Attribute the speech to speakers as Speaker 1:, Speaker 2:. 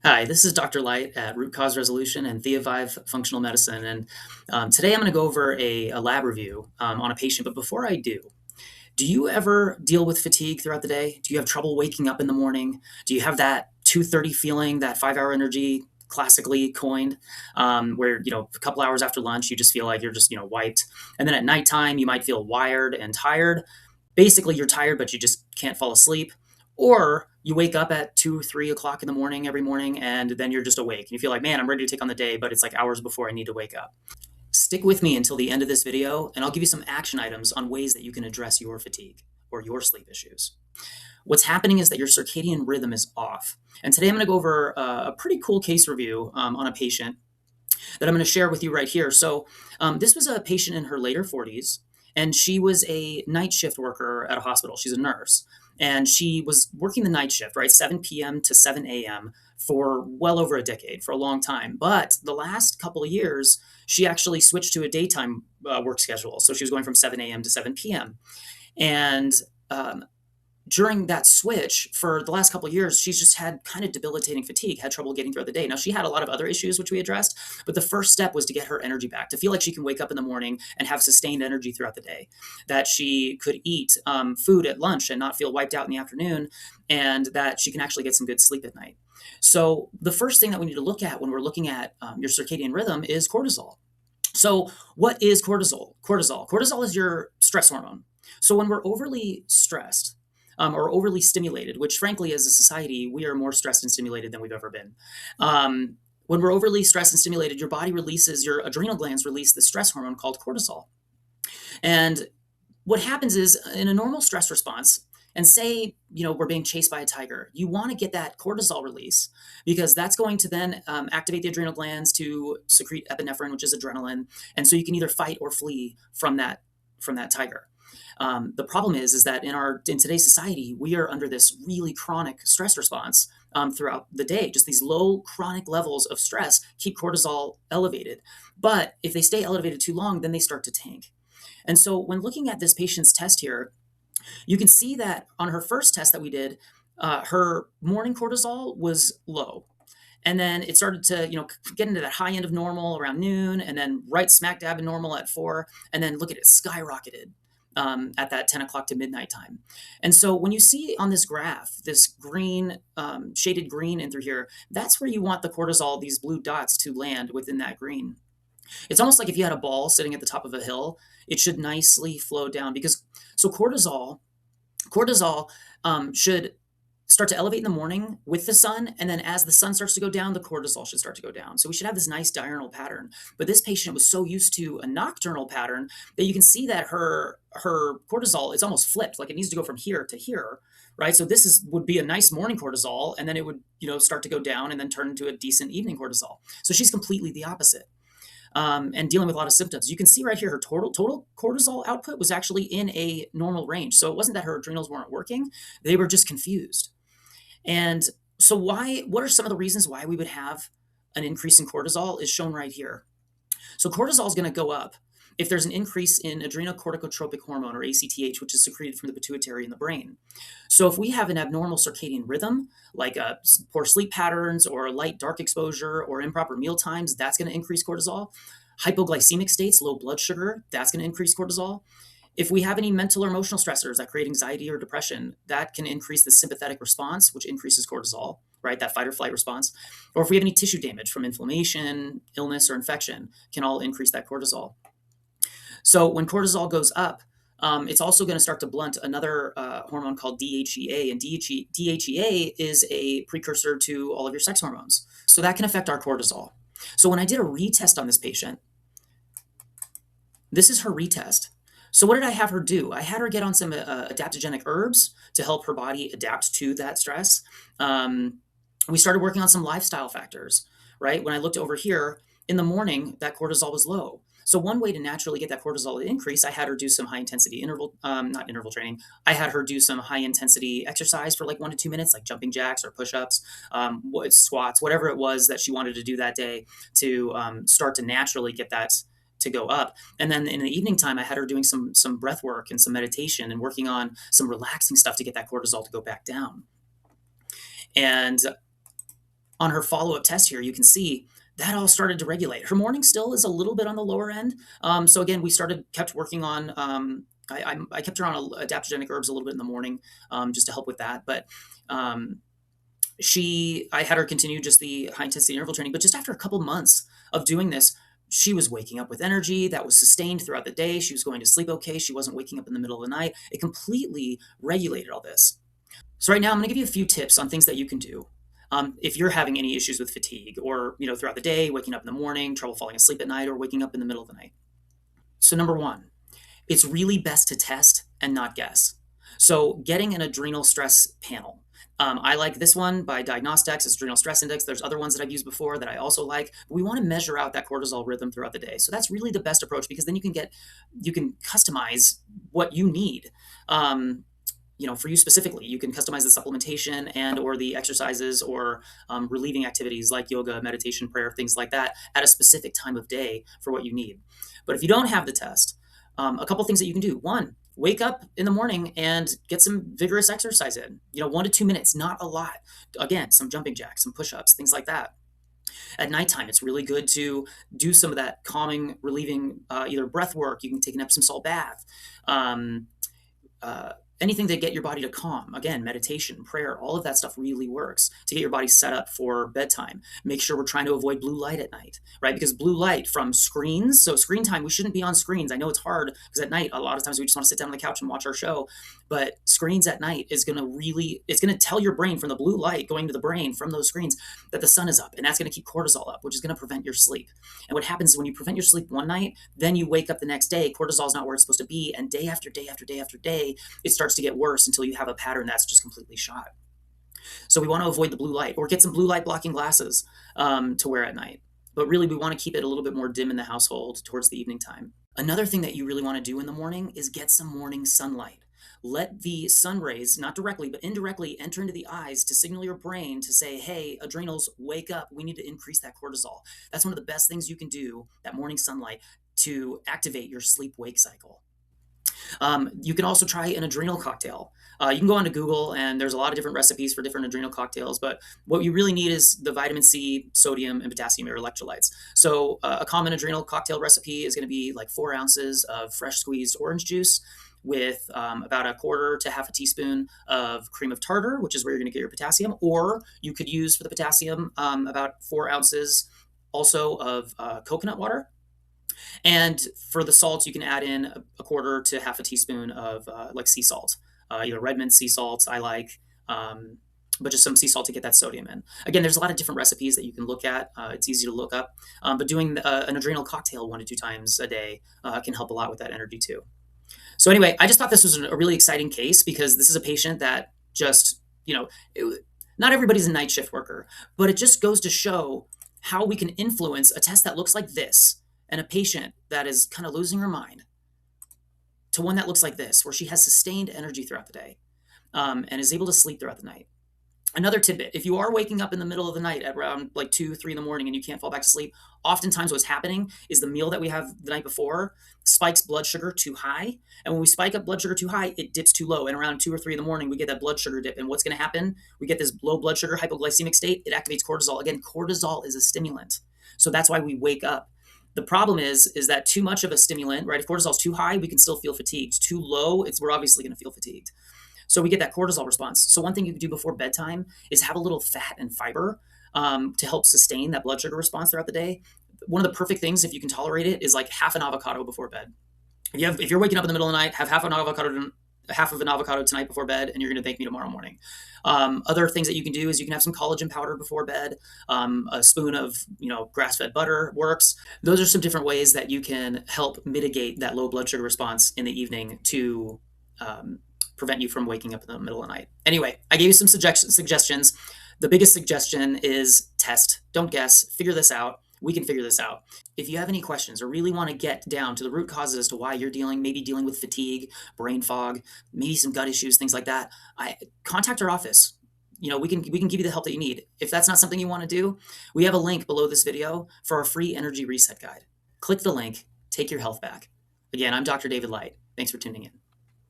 Speaker 1: Hi, this is Dr. Light at Root Cause Resolution and Theovive Functional Medicine. And today I'm going to go over a lab review on a patient. But before I do you ever deal with fatigue throughout the day? Do you have trouble waking up in the morning? Do you have that 2:30 feeling, that 5 hour energy, classically coined, where, a couple hours after lunch, you just feel like you're just, wiped. And then at nighttime, you might feel wired and tired. Basically, you're tired, but you just can't fall asleep. Or you wake up at 2, 3 o'clock in the morning every morning, and then you're just awake. And you feel like, man, I'm ready to take on the day, but it's like hours before I need to wake up. Stick with me until the end of this video, and I'll give you some action items on ways that you can address your fatigue or your sleep issues. What's happening is that your circadian rhythm is off. And today I'm going to go over a pretty cool case review on a patient that I'm going to share with you right here. So, this was a patient in her later 40s, and she was a night shift worker at a hospital. She's a nurse, and she was working the night shift, right, 7 p.m. to 7 a.m. for well over a decade, for a long time. But the last couple of years, she actually switched to a daytime work schedule. So she was going from 7 a.m. to 7 p.m. And um, during that switch for the last couple of years, she's just had kind of debilitating fatigue, had trouble getting throughout the day. Now, she had a lot of other issues, which we addressed, but the first step was to get her energy back, to feel like she can wake up in the morning and have sustained energy throughout the day, that she could eat food at lunch and not feel wiped out in the afternoon, and that she can actually get some good sleep at night. So the first thing that we need to look at when we're looking at your circadian rhythm is cortisol. So what is cortisol? Cortisol is your stress hormone. So when we're overly stressed, or overly stimulated, which frankly, as a society, we are more stressed and stimulated than we've ever been. When we're overly stressed and stimulated, your body releases, your adrenal glands release the stress hormone called cortisol. And what happens is in a normal stress response, and say, we're being chased by a tiger, you want to get that cortisol release because that's going to then activate the adrenal glands to secrete epinephrine, which is adrenaline. And so you can either fight or flee from that tiger. The problem is that in today's society, we are under this really chronic stress response throughout the day. Just these low chronic levels of stress keep cortisol elevated. But if they stay elevated too long, then they start to tank. And so when looking at this patient's test here, you can see that on her first test that we did, her morning cortisol was low. And then it started to, get into that high end of normal around noon, and then right smack dab in normal at 4. And then look at it, skyrocketed at that 10 o'clock to midnight time. And so when you see on this graph, this green, shaded green in through here, that's where you want the cortisol, these blue dots, to land within that green. It's almost like if you had a ball sitting at the top of a hill, it should nicely flow down because so cortisol should start to elevate in the morning with the sun, and then as the sun starts to go down, the cortisol should start to go down. So we should have this nice diurnal pattern. But this patient was so used to a nocturnal pattern that you can see that her cortisol is almost flipped, like it needs to go from here to here, right? So this would be a nice morning cortisol, and then it would start to go down and then turn into a decent evening cortisol. So she's completely the opposite. And dealing with a lot of symptoms. You can see right here her total cortisol output was actually in a normal range. So it wasn't that her adrenals weren't working, they were just confused. And so what are some of the reasons why we would have an increase in cortisol is shown right here. So cortisol is going to go up if there's an increase in adrenocorticotropic hormone, or ACTH, which is secreted from the pituitary in the brain. So if we have an abnormal circadian rhythm, like poor sleep patterns or light dark exposure or improper meal times, that's going to increase cortisol. Hypoglycemic states, low blood sugar, that's going to increase cortisol. If we have any mental or emotional stressors that create anxiety or depression, that can increase the sympathetic response, which increases cortisol, right? That fight or flight response. Or if we have any tissue damage from inflammation, illness, or infection, can all increase that cortisol. So when cortisol goes up, it's also going to start to blunt another hormone called DHEA. And DHEA is a precursor to all of your sex hormones. So that can affect our cortisol. So when I did a retest on this patient, this is her retest. So what did I have her do? I had her get on some adaptogenic herbs to help her body adapt to that stress. We started working on some lifestyle factors, right? When I looked over here, in the morning, that cortisol was low. So one way to naturally get that cortisol to increase, I had her do some high intensity not interval training. I had her do some high intensity exercise for like 1 to 2 minutes, like jumping jacks or push-ups, squats, whatever it was that she wanted to do that day to start to naturally get that to go up. And then in the evening time, I had her doing some breath work and some meditation and working on some relaxing stuff to get that cortisol to go back down. And on her follow-up test here, you can see that all started to regulate. Her morning still is a little bit on the lower end. So again, kept working on, I kept her on adaptogenic herbs a little bit in the morning, just to help with that. But um, I had her continue just the high intensity interval training, but just after a couple months of doing this, she was waking up with energy that was sustained throughout the day. She was going to sleep okay. She wasn't waking up in the middle of the night. It completely regulated all this. So right now, I'm going to give you a few tips on things that you can do. If you're having any issues with fatigue or, throughout the day, waking up in the morning, trouble falling asleep at night, or waking up in the middle of the night. So number one, it's really best to test and not guess. So getting an adrenal stress panel. I like this one by Diagnostics, it's Adrenal Stress Index. There's other ones that I've used before that I also like. But we want to measure out that cortisol rhythm throughout the day. So that's really the best approach, because then you can customize what you need. For you specifically, you can customize the supplementation and or the exercises or relieving activities like yoga, meditation, prayer, things like that at a specific time of day for what you need. But if you don't have the test, a couple things that you can do. One, wake up in the morning and get some vigorous exercise in. 1 to 2 minutes, not a lot. Again, some jumping jacks, some push-ups, things like that. At nighttime, it's really good to do some of that calming, relieving, either breath work. You can take an Epsom salt bath. Um, Anything to get your body to calm. Again, meditation, prayer, all of that stuff really works to get your body set up for bedtime. Make sure we're trying to avoid blue light at night, right? Because blue light from screens, so screen time, we shouldn't be on screens. I know it's hard because at night, a lot of times we just want to sit down on the couch and watch our show, but screens at night it's going to tell your brain from the blue light going to the brain from those screens that the sun is up, and that's going to keep cortisol up, which is going to prevent your sleep. And what happens is when you prevent your sleep one night, then you wake up the next day, cortisol is not where it's supposed to be, and day after day after day after day, it starts to get worse until you have a pattern that's just completely shot. So we want to avoid the blue light, or get some blue light blocking glasses to wear at night. But really, we want to keep it a little bit more dim in the household towards the evening time. Another thing that you really want to do in the morning is get some morning sunlight. Let the sun rays, not directly, but indirectly, enter into the eyes to signal your brain to say, hey, adrenals, wake up. We need to increase that cortisol. That's one of the best things you can do, that morning sunlight, to activate your sleep-wake cycle. You can also try an adrenal cocktail. You can go onto Google, and there's a lot of different recipes for different adrenal cocktails, but what you really need is the vitamin C, sodium, and potassium, or electrolytes. So a common adrenal cocktail recipe is going to be like 4 ounces of fresh squeezed orange juice with about a quarter to half a teaspoon of cream of tartar, which is where you're going to get your potassium, or you could use for the potassium about 4 ounces also of coconut water. And for the salts, you can add in a quarter to half a teaspoon of like sea salt, either Redmond sea salt, I like, but just some sea salt to get that sodium in. Again, there's a lot of different recipes that you can look at. It's easy to look up, but doing an adrenal cocktail 1 to 2 times a day can help a lot with that energy too. So anyway, I just thought this was a really exciting case, because this is a patient that just, not everybody's a night shift worker, but it just goes to show how we can influence a test that looks like this and a patient that is kind of losing her mind to one that looks like this, where she has sustained energy throughout the day and is able to sleep throughout the night. Another tidbit, if you are waking up in the middle of the night at around like 2, 3 in the morning and you can't fall back to sleep, oftentimes what's happening is the meal that we have the night before spikes blood sugar too high. And when we spike up blood sugar too high, it dips too low. And around 2 or 3 in the morning, we get that blood sugar dip. And what's going to happen? We get this low blood sugar, hypoglycemic state. It activates cortisol. Again, cortisol is a stimulant. So that's why we wake up. The problem is that too much of a stimulant, right? If cortisol is too high, we can still feel fatigued. Too low, we're obviously going to feel fatigued. So we get that cortisol response. So one thing you can do before bedtime is have a little fat and fiber to help sustain that blood sugar response throughout the day. One of the perfect things, if you can tolerate it, is like half an avocado before bed. If you're waking up in the middle of the night, have half of an avocado tonight before bed, and you're going to thank me tomorrow morning. Other things that you can do is you can have some collagen powder before bed. A spoon of grass-fed butter works. Those are some different ways that you can help mitigate that low blood sugar response in the evening to prevent you from waking up in the middle of the night. Anyway, I gave you some suggestions. The biggest suggestion is test. Don't guess. Figure this out. We can figure this out. If you have any questions or really want to get down to the root causes as to why you're maybe dealing with fatigue, brain fog, maybe some gut issues, things like that, contact our office. We can give you the help that you need. If that's not something you want to do, we have a link below this video for our free energy reset guide. Click the link, take your health back. Again, I'm Dr. David Light. Thanks for tuning in.